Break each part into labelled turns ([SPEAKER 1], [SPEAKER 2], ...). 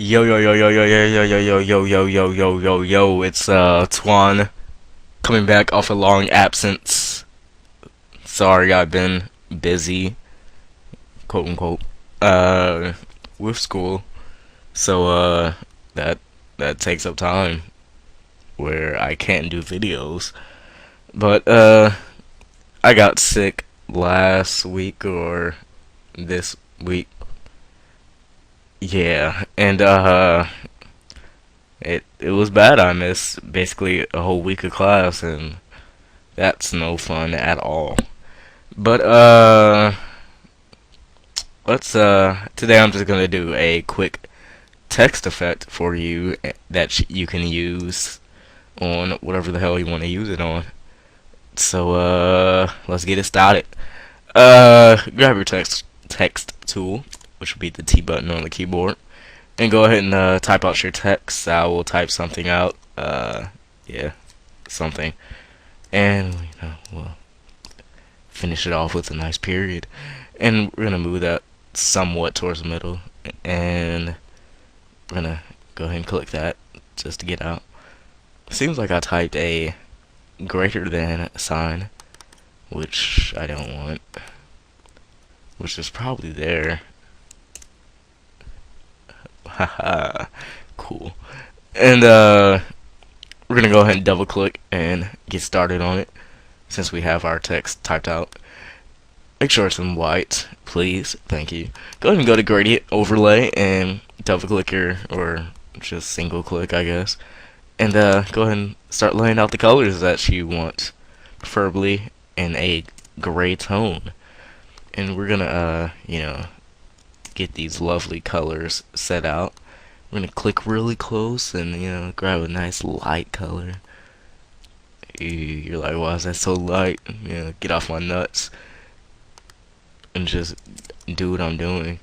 [SPEAKER 1] Yo yo yo yo yo yo yo yo yo yo yo yo yo yo yo it's Twan coming back off a long absence. Sorry, I've been busy, quote unquote, uh with school. So that that takes up time where I can't do videos. But I got sick last week or this week. Yeah, and it was bad. I missed basically a whole week of class, and that's no fun at all. But let's today I'm just gonna do a quick text effect for you that you can use on whatever the hell you want to use it on. So let's get it started. Grab your text tool, which would be the T button on the keyboard, and go ahead and type out your text. I will type something out. Yeah, something, and we'll finish it off with a nice period. And we're gonna move that somewhat towards the middle, and we're gonna go ahead and click that just to get out. Seems like I typed a greater than sign, which I don't want, which is probably there. Haha, cool. And we're gonna go ahead and double click and get started on it since we have our text typed out. Make sure it's in white, please. Thank you. Go ahead and go to gradient overlay and double click your, or just single click, I guess. And go ahead and start laying out the colors that you want, preferably in a gray tone. And we're gonna, get these lovely colors set out. We're gonna click really close and, grab a nice light color. You're like, why is that so light? Get off my nuts. And just do what I'm doing.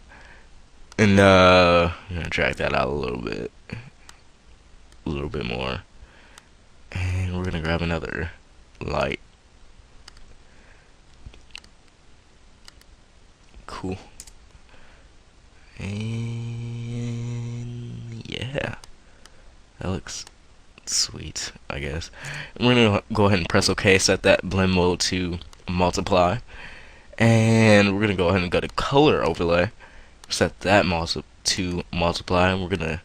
[SPEAKER 1] And I'm gonna drag that out a little bit more. And we're gonna grab another light. Cool. And yeah, that looks sweet, I guess. And we're gonna go ahead and press OK, set that blend mode to multiply. And we're gonna go ahead and go to color overlay, set that to multiply, and we're gonna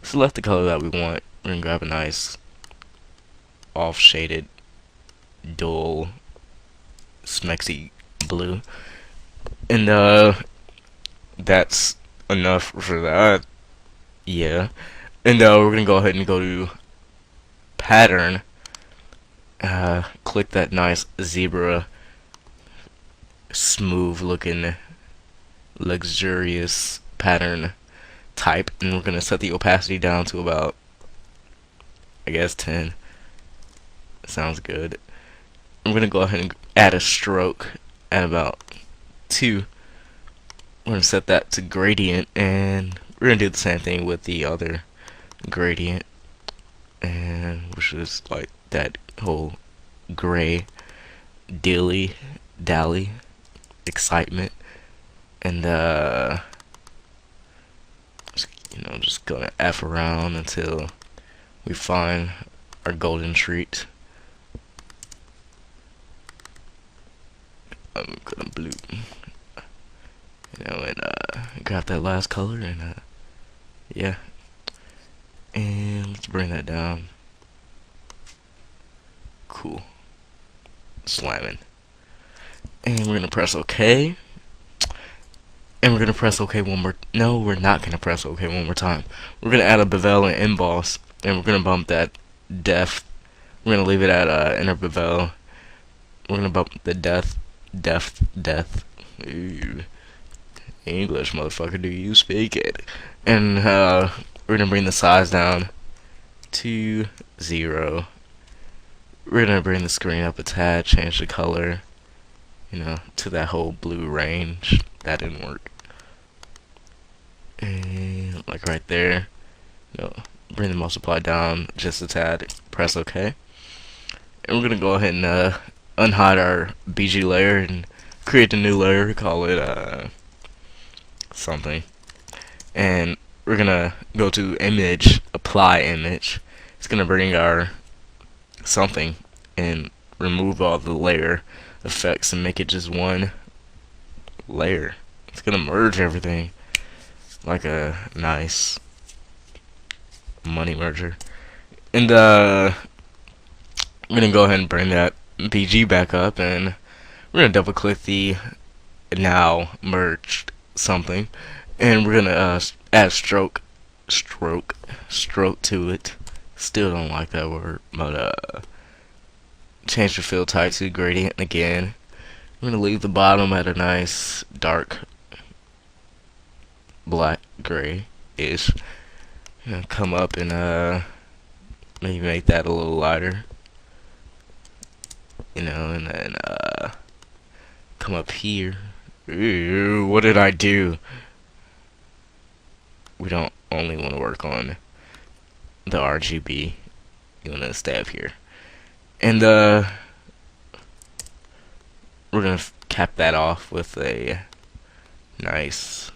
[SPEAKER 1] select the color that we want. We're gonna grab a nice off shaded dull smexy blue, and that's enough for that. Yeah. And we're gonna go ahead and go to pattern, click that nice zebra smooth looking luxurious pattern type, and we're gonna set the opacity down to about, I guess, 10. Sounds good. I'm gonna go ahead and add a stroke at about 2. We're gonna set that to gradient, and we're gonna do the same thing with the other gradient, and which is like that whole gray dilly dally excitement. And just gonna F around until we find our golden treat. I'm gonna blue, and grab that last color, and yeah, and let's bring that down. Cool. Slamming. And we're gonna press OK. And we're gonna press OK one more. No, we're not gonna press OK one more time. We're gonna add a bevel and emboss, and we're gonna bump that depth. We're gonna leave it at inner bevel. We're gonna bump the depth. Ooh. English, motherfucker, do you speak it? And we're gonna bring the size down to 0. We're gonna bring the screen up a tad, change the color, to that whole blue range. That didn't work. And like right there, bring the multiply down just a tad, press OK. And we're gonna go ahead and unhide our BG layer and create a new layer, call it something. And we're gonna go to image, apply image. It's gonna bring our something and remove all the layer effects and make it just one layer. It's gonna merge everything like a nice money merger. And we're gonna go ahead and bring that BG back up, and we're gonna double click the now merged something, and we're gonna add stroke to it. Still don't like that word, but change the fill type to gradient again. I'm gonna leave the bottom at a nice dark black gray ish. Come up and maybe make that a little lighter, and then come up here. Ooh, what did I do? We don't only want to work on the RGB. You want to stay up here, and we're gonna cap that off with a nice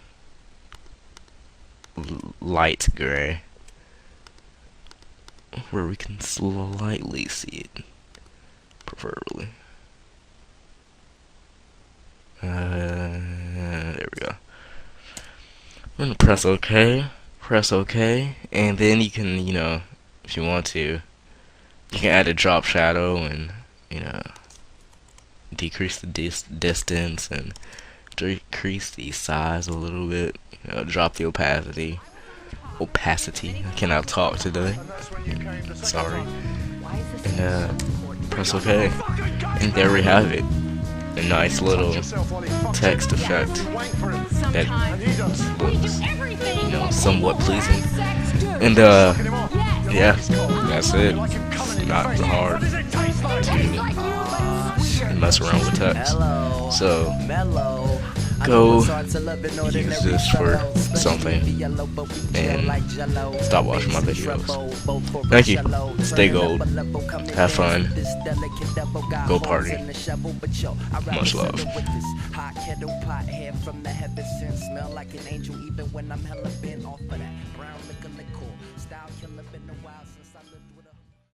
[SPEAKER 1] light gray, where we can slightly see it, preferably. There we go. I'm gonna press OK, and then you can, if you want to, you can add a drop shadow and, decrease the distance and decrease the size a little bit. Drop the opacity. I cannot talk today. Sorry. And press OK, and there we have it. A nice little text effect that looks, somewhat pleasing. And yeah, that's it. It's not hard to mess around with text. So go use this for something and stop watching my videos. Thank you. Stay gold. Have fun. Go party. Much love. Hot kettle pot hair from the heavens and smell like an angel even when I'm hella bent off of that brown liquor style killer been a while since